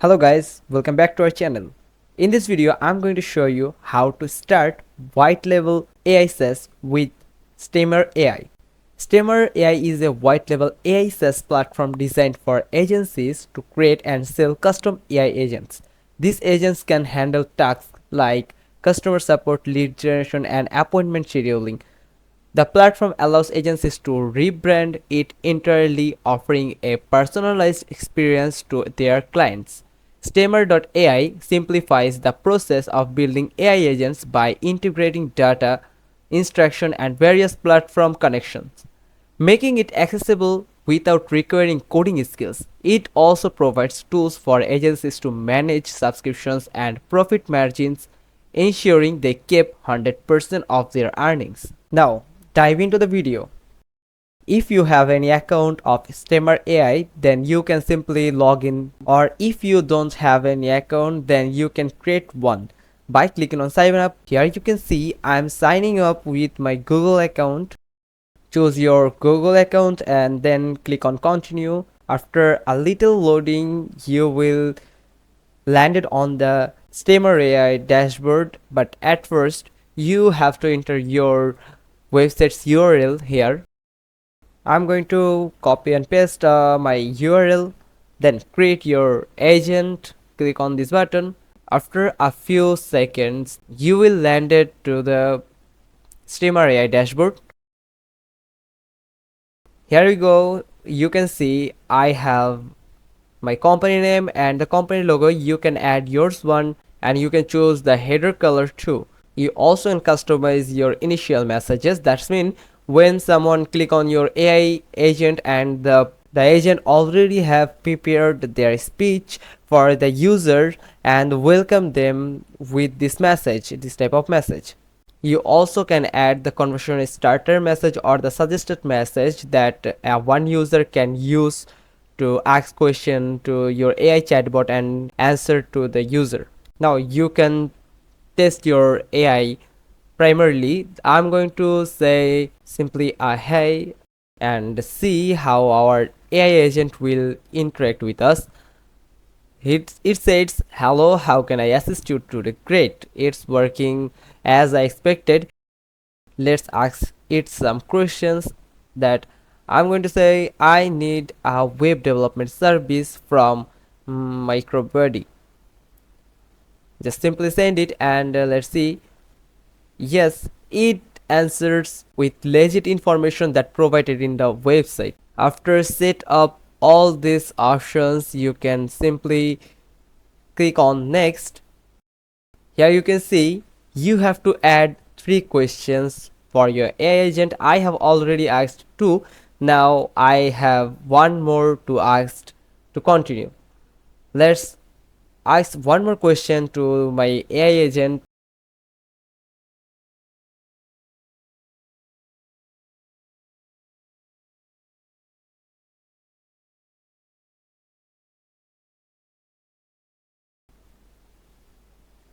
Hello guys, welcome back to our channel. In this video, I'm going to show you how to start white label AI SaaS with Stammer AI. Stammer AI is a white label AI SaaS platform designed for agencies to create and sell custom AI agents. These agents can handle tasks like customer support, lead generation, and appointment scheduling. The platform allows agencies to rebrand it entirely, offering a personalized experience to their clients. Stammer.ai simplifies the process of building AI agents by integrating data, instruction, and various platform connections, making it accessible without requiring coding skills. It also provides tools for agencies to manage subscriptions and profit margins, ensuring they keep 100% of their earnings. Now, dive into the video. If you have any account of Stammer AI, then you can simply log in, or if you don't have any account, then you can create one by clicking on sign up. Here you can see I'm signing up with my Google account. Choose your Google account and then click on continue. After a little loading, you will landed on the Stammer AI dashboard, but at first you have to enter your website's URL here. I'm going to copy and paste my URL, then create your agent. Click on this button. After a few seconds, you will land it to the Stammer AI dashboard. Here we go. You can see I have my company name and the company logo. You can add yours one, and you can choose the header color too. You also can customize your initial messages. That's mean when someone click on your AI agent and the agent already have prepared their speech for the user and welcome them with this type of message. You also can add the conversation starter message or the suggested message that one user can use to ask question to your AI chatbot and answer to the user. Now you can test your AI. Primarily, I'm going to say simply a hey and see how our AI agent will interact with us. It says, hello, how can I assist you today? Great, it's working as I expected. Let's ask it some questions that I'm going to say I need a web development service from microbody. Just simply send it and let's see. Yes, it answers with legit information that provided in the website. After set up all these options, you can simply click on next. Here you can see you have to add 3 questions for your AI agent. I have already asked 2. Now I have one more to ask to continue. Let's ask one more question to my AI agent.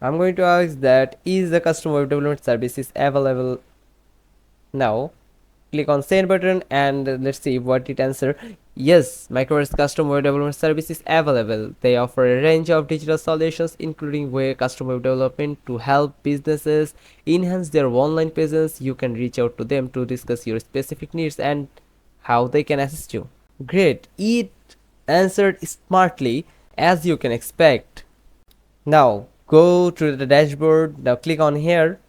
I'm going to ask that is the custom web development services available now. Click on send button and let's see what it answer. Yes, Microsoft's custom web development service is available. They offer a range of digital solutions including web custom web development to help businesses enhance their online presence. You can reach out to them to discuss your specific needs and how they can assist you. Great, it answered smartly as you can expect. Now go to the dashboard. Now click on here.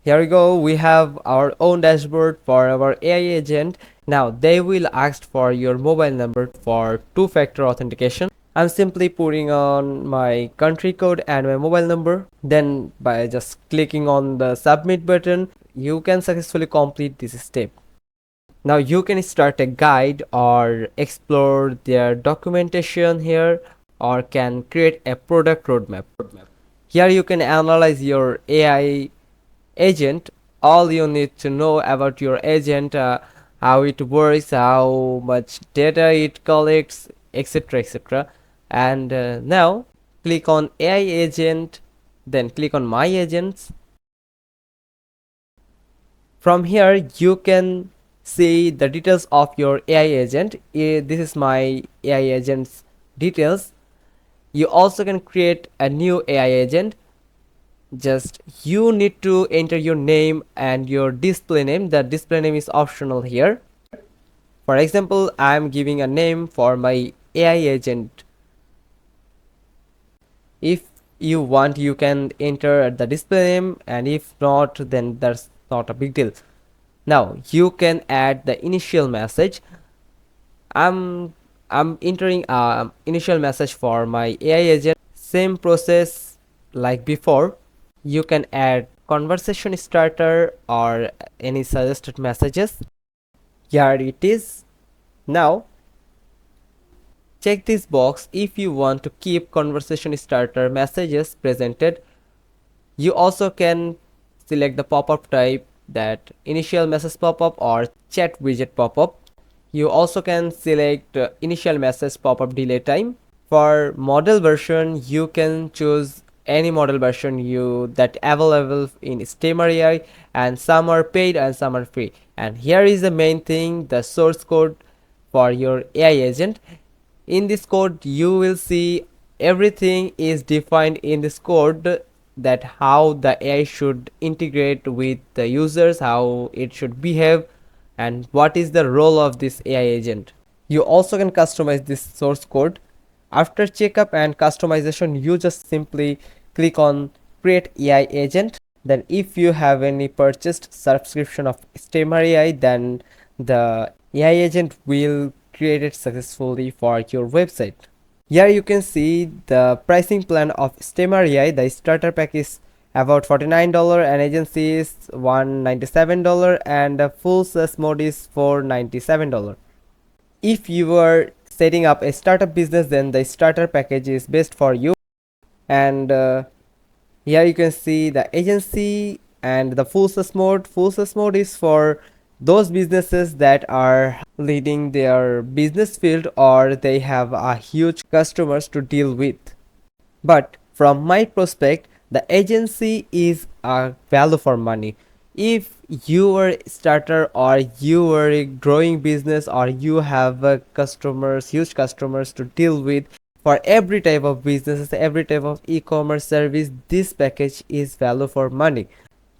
Here we go, we have our own dashboard for our AI agent. Now they will ask for your mobile number for two-factor authentication. I'm simply putting on my country code and my mobile number. Then by just clicking on the submit button, you can successfully complete this step. Now you can start a guide or explore their documentation here, or can create a product roadmap. Here you can analyze your AI agent. All you need to know about your agent, how it works, how much data it collects, etc, etc. And now click on AI agent, then click on my agents. From here you can see the details of your AI agent. This is my AI agent's details. You also can create a new AI agent. Just you need to enter your name and your display name. The display name is optional here. For example, I am giving a name for my AI agent. If you want, you can enter the display name, and if not, then that's not a big deal. Now you can add the initial message. I'm entering initial message for my AI agent. Same process like before. You can add conversation starter or any suggested messages. Here it is. Now check this box if you want to keep conversation starter messages presented. You also can select the pop-up type, that initial message pop-up or chat widget pop-up. You also can select initial message pop-up delay time. For model version, you can choose any model version you that available in Stammer AI, and some are paid and some are free. And here is the main thing, the source code for your AI agent. In this code you will see everything is defined in this code, that how the AI should integrate with the users, how it should behave, and what is the role of this AI agent. You also can customize this source code. After checkup and customization, you just simply click on create AI agent. Then if you have any purchased subscription of Stammer AI, then the AI agent will create it successfully for your website. Here you can see the pricing plan of Stammer AI. The starter pack is about $49 and agency is $197, and the full SaaS mode is $497. If you are setting up a startup business, then the starter package is best for you. And here you can see the agency and the full SaaS mode. Full SaaS mode is for those businesses that are leading their business field or they have a huge customers to deal with. But from my prospect, the agency is a value for money. If you are a starter or you are a growing business or you have customers, huge customers to deal with, for every type of businesses, every type of e-commerce service, this package is value for money.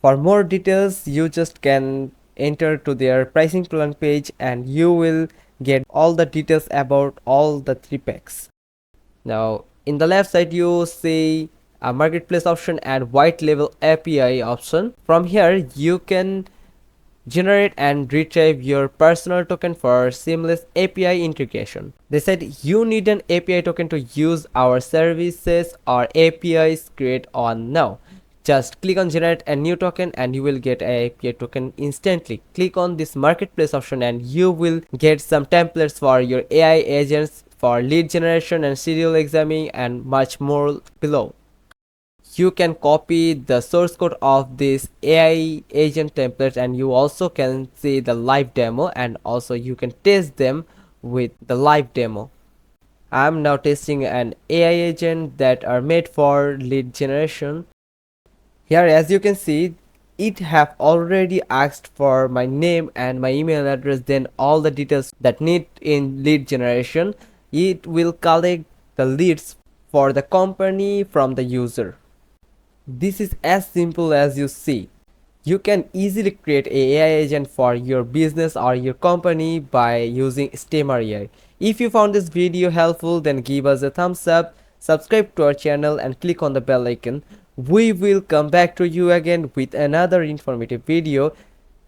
For more details, you just can enter to their pricing plan page and you will get all the details about all the three packs. Now in the left side you see a marketplace option and white label API option. From here you can generate and retrieve your personal token for seamless API integration. They said you need an API token to use our services or APIs create on now. Just click on generate a new token and you will get a API token instantly. Click on this marketplace option and you will get some templates for your AI agents for lead generation and serial examining and much more below. You can copy the source code of this AI agent template and you also can see the live demo, and also you can test them with the live demo. I'm now testing an AI agent that are made for lead generation. Here as you can see, it have already asked for my name and my email address, then all the details that need in lead generation. It will collect the leads for the company from the user. This is as simple as you see. You can easily create an AI agent for your business or your company by using Stammer AI. If you found this video helpful, then give us a thumbs up, subscribe to our channel and click on the bell icon. We will come back to you again with another informative video.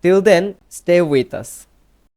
Till then, stay with us.